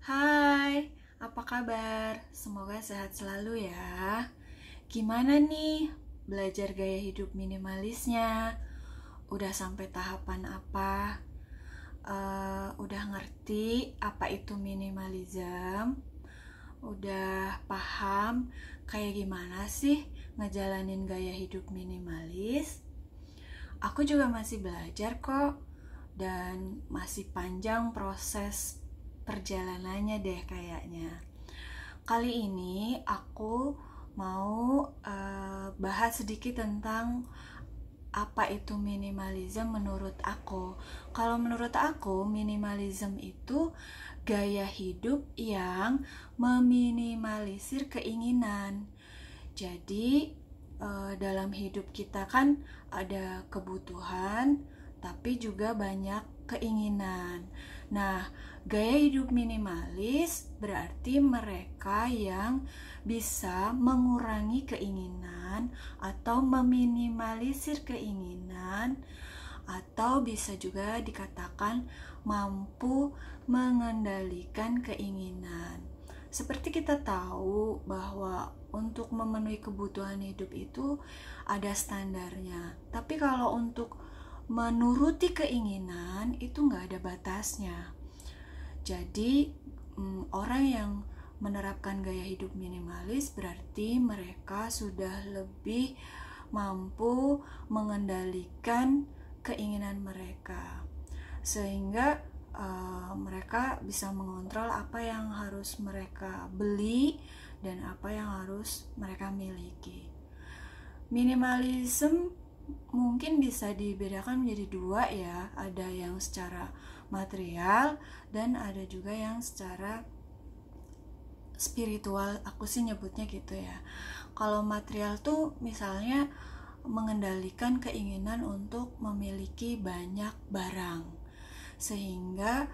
Hai, apa kabar? Semoga sehat selalu ya. Gimana nih belajar gaya hidup minimalisnya? Udah sampai tahapan apa? Udah ngerti apa itu minimalism? Udah paham kayak gimana sih ngejalanin gaya hidup minimalis? Aku juga masih belajar kok, dan masih panjang proses perjalanannya deh kayaknya. Kali ini aku mau bahas sedikit tentang apa itu minimalism menurut aku. Kalau menurut aku, minimalism itu gaya hidup yang meminimalisir keinginan. Jadi dalam hidup kita kan ada kebutuhan, tapi juga banyak keinginan. Nah, gaya hidup minimalis berarti mereka yang bisa mengurangi keinginan atau meminimalisir keinginan, atau bisa juga dikatakan mampu mengendalikan keinginan. Seperti kita tahu bahwa untuk memenuhi kebutuhan hidup itu ada standarnya. Tapi kalau untuk menuruti keinginan itu nggak ada batasnya. Jadi orang yang menerapkan gaya hidup minimalis berarti mereka sudah lebih mampu mengendalikan keinginan mereka, sehingga mereka bisa mengontrol apa yang harus mereka beli dan apa yang harus mereka miliki. Minimalism mungkin bisa dibedakan menjadi dua ya, ada yang secara material dan ada juga yang secara spiritual, aku sih nyebutnya gitu ya. Kalau material tuh misalnya mengendalikan keinginan untuk memiliki banyak barang, sehingga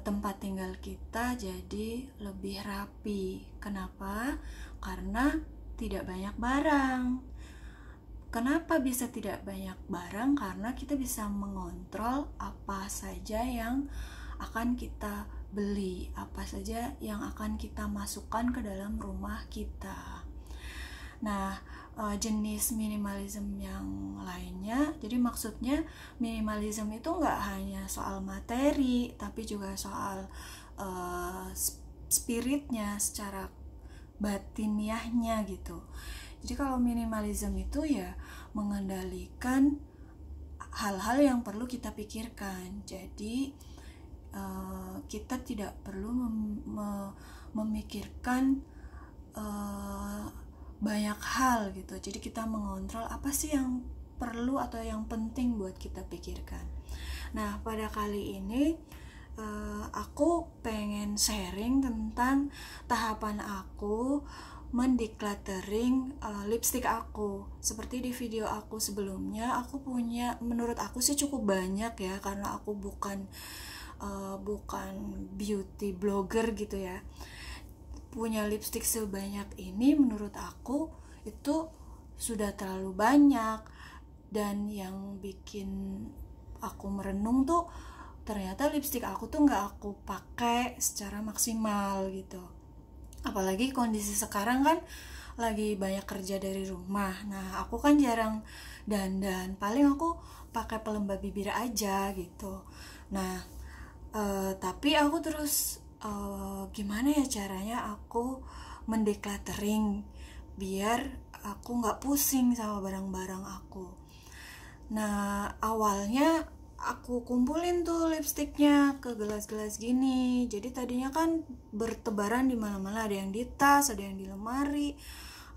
tempat tinggal kita jadi lebih rapi. Kenapa? Karena tidak banyak barang. Kenapa bisa tidak banyak barang? Karena kita bisa mengontrol apa saja yang akan kita beli, apa saja yang akan kita masukkan ke dalam rumah kita. Nah, jenis minimalism yang lainnya, jadi maksudnya minimalism itu nggak hanya soal materi, tapi juga soal spiritnya, secara batiniahnya gitu. Jadi kalau minimalism itu ya mengendalikan hal-hal yang perlu kita pikirkan. Jadi kita tidak perlu memikirkan banyak hal gitu. Jadi kita mengontrol apa sih yang perlu atau yang penting buat kita pikirkan. Nah, pada kali ini aku pengen sharing tentang tahapan aku mendecluttering lipstick aku. Seperti di video aku sebelumnya, aku punya, menurut aku sih cukup banyak ya, karena aku bukan beauty blogger gitu ya. Punya lipstick sebanyak ini menurut aku itu sudah terlalu banyak, dan yang bikin aku merenung tuh ternyata lipstick aku tuh nggak aku pakai secara maksimal gitu. Apalagi kondisi sekarang kan lagi banyak kerja dari rumah. Nah, aku kan jarang dandan, paling aku pakai pelembab bibir aja gitu. Nah, tapi aku terus gimana ya caranya aku mendecluttering biar aku nggak pusing sama barang-barang aku. Nah, awalnya aku kumpulin tuh lipstiknya ke gelas-gelas gini. Jadi tadinya kan bertebaran di mana-mana, ada yang di tas, ada yang di lemari,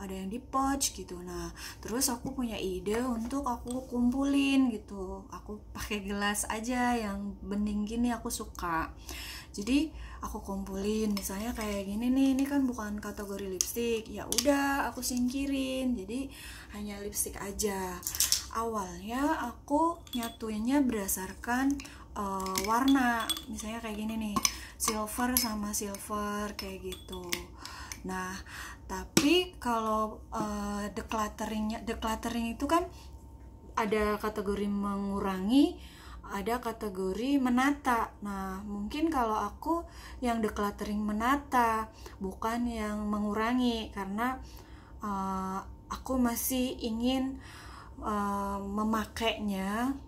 ada yang di pouch gitu. Nah, terus aku punya ide untuk aku kumpulin gitu. Aku pakai gelas aja yang bening gini, aku suka. Jadi aku kumpulin, misalnya kayak gini nih, ini kan bukan kategori lipstik, ya udah aku singkirin, jadi hanya lipstik aja. Awalnya aku nyatuinnya berdasarkan warna, misalnya kayak gini nih, silver sama silver kayak gitu. Nah, tapi kalau decluttering itu kan ada kategori mengurangi, ada kategori menata. Nah, mungkin kalau aku yang decluttering menata, bukan yang mengurangi, karena aku masih ingin memakainya.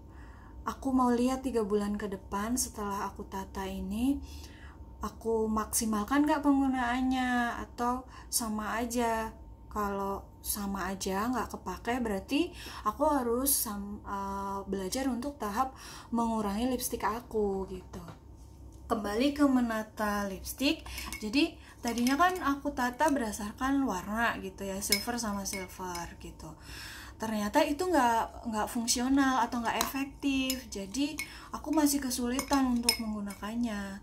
Aku mau lihat 3 bulan ke depan setelah aku tata ini, aku maksimalkan gak penggunaannya atau sama aja. Kalau sama aja nggak kepake, berarti aku harus belajar untuk tahap mengurangi lipstik aku gitu. Kembali ke menata lipstik, jadi tadinya kan aku tata berdasarkan warna gitu ya, silver sama silver gitu. Ternyata itu nggak fungsional atau nggak efektif, jadi aku masih kesulitan untuk menggunakannya.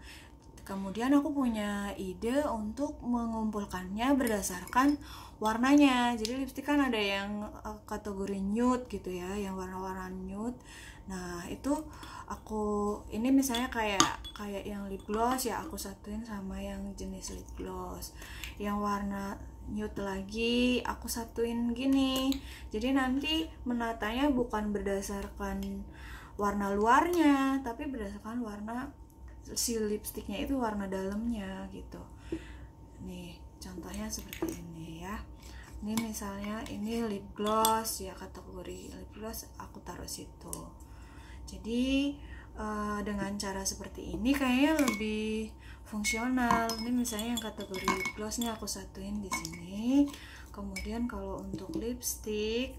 Kemudian aku punya ide untuk mengumpulkannya berdasarkan warnanya. Jadi lipstik kan ada yang kategori nude gitu ya, yang warna-warna nude. Nah itu ini misalnya kayak yang lip gloss ya, aku satuin sama yang jenis lip gloss. Yang warna nude lagi aku satuin gini. Jadi nanti menatanya bukan berdasarkan warna luarnya, tapi berdasarkan warna si lipstiknya itu, warna dalamnya gitu. Nih contohnya seperti ini ya. Ini misalnya ini lip gloss ya, kategori lip gloss aku taruh situ. Jadi dengan cara seperti ini kayaknya lebih fungsional. Ini misalnya yang kategori lip glossnya aku satuin di sini. Kemudian kalau untuk lipstick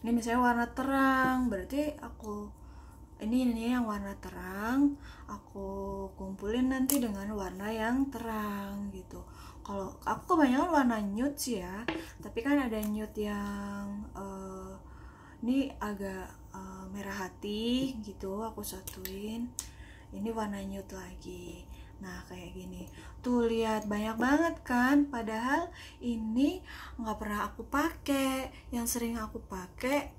ini misalnya warna terang, berarti ini yang warna terang aku kumpulin nanti dengan warna yang terang gitu. Kalau aku kebanyakan warna nude sih ya, tapi kan ada nude yang ini agak merah hati gitu, aku satuin. Ini warna nude lagi. Nah kayak gini tuh, lihat banyak banget kan, padahal ini nggak pernah aku pakai. Yang sering aku pakai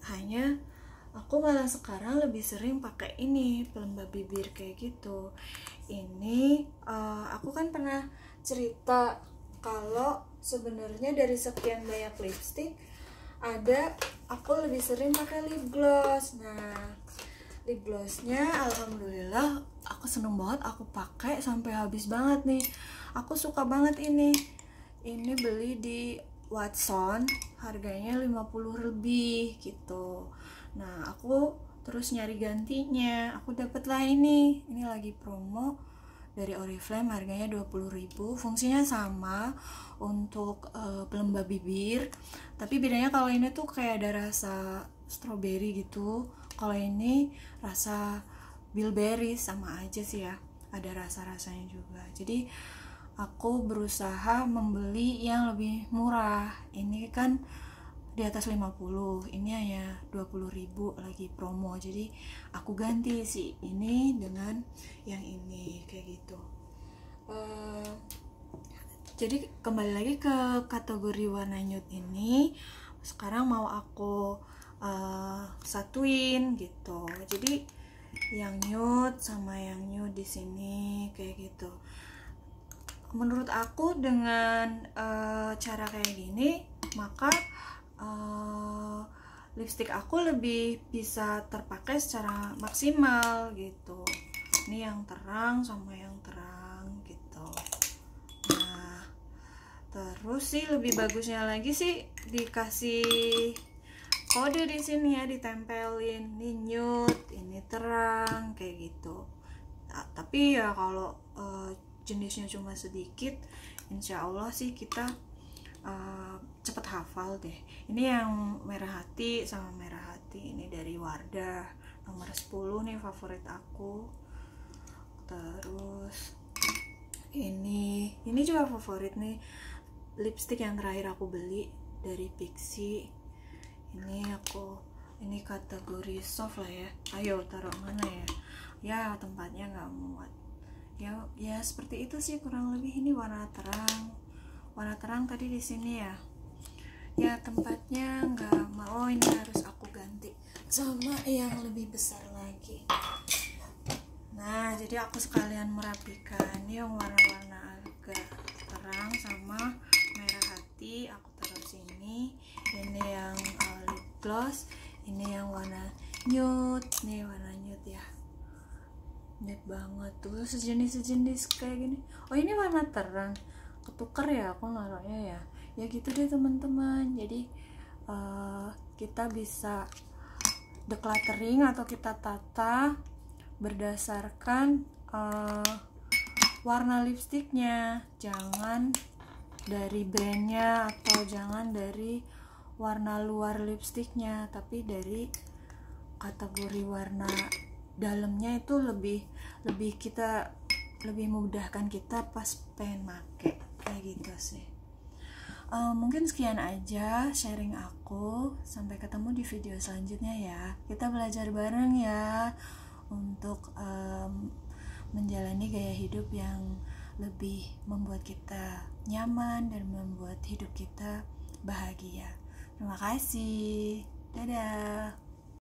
aku malah sekarang lebih sering pakai ini, pelembab bibir kayak gitu. Ini aku kan pernah cerita kalau sebenarnya dari sekian banyak lipstick aku lebih sering pakai lip gloss. Nah lip glossnya alhamdulillah aku seneng banget, aku pakai sampai habis banget nih. Aku suka banget ini beli di Watson, harganya 50 lebih gitu. Nah aku terus nyari gantinya, aku dapet lah ini lagi promo dari Oriflame, harganya 20.000. Fungsinya sama untuk pelembab bibir, tapi bedanya kalau ini tuh kayak ada rasa strawberry gitu, kalau ini rasa bilberry, sama aja sih ya, ada rasa-rasanya juga. Jadi aku berusaha membeli yang lebih murah. Ini kan di atas 50, ini hanya 20.000 lagi promo, jadi aku ganti sih ini dengan yang ini kayak gitu. Jadi kembali lagi ke kategori warna nude ini, sekarang mau aku satuin gitu. Jadi yang nude sama yang nude di sini kayak gitu. Menurut aku dengan cara kayak gini, maka lipstick aku lebih bisa terpakai secara maksimal gitu. Ini yang terang sama yang terang gitu. Nah terus sih lebih bagusnya lagi sih dikasih kode di sini ya, ditempelin ini nude, ini terang kayak gitu. Tapi ya kalau jenisnya cuma sedikit, insya Allah sih kita cepet hafal deh. Ini yang merah hati sama merah hati, ini dari Wardah nomor 10 nih, favorit aku. Terus ini juga favorit nih, lipstick yang terakhir aku beli dari Pixi. Ini kategori soft lah ya. Ayo taruh mana ya? Ya tempatnya nggak muat. Ya seperti itu sih kurang lebih. Ini warna terang tadi di sini ya. Ya tempatnya nggak mau, ini harus aku ganti sama yang lebih besar lagi. Nah jadi aku sekalian merapikan. Ini yang warna-warna agak terang sama merah hati aku taruh sini. Ini yang lip gloss, ini yang warna nude nih, warna nude ya, nude banget tuh, sejenis kayak gini. Oh ini warna terang, ketuker ya aku naruhnya ya. Ya gitu deh teman-teman. Jadi kita bisa decluttering atau kita tata berdasarkan warna lipstiknya, jangan dari brandnya atau jangan dari warna luar lipstiknya, tapi dari kategori warna dalamnya. Itu lebih kita lebih memudahkan kita pas pengen make kayak gitu sih. Mungkin sekian aja sharing aku. Sampai ketemu di video selanjutnya ya. Kita belajar bareng ya untuk menjalani gaya hidup yang lebih membuat kita nyaman dan membuat hidup kita bahagia. Terima kasih. Dadah.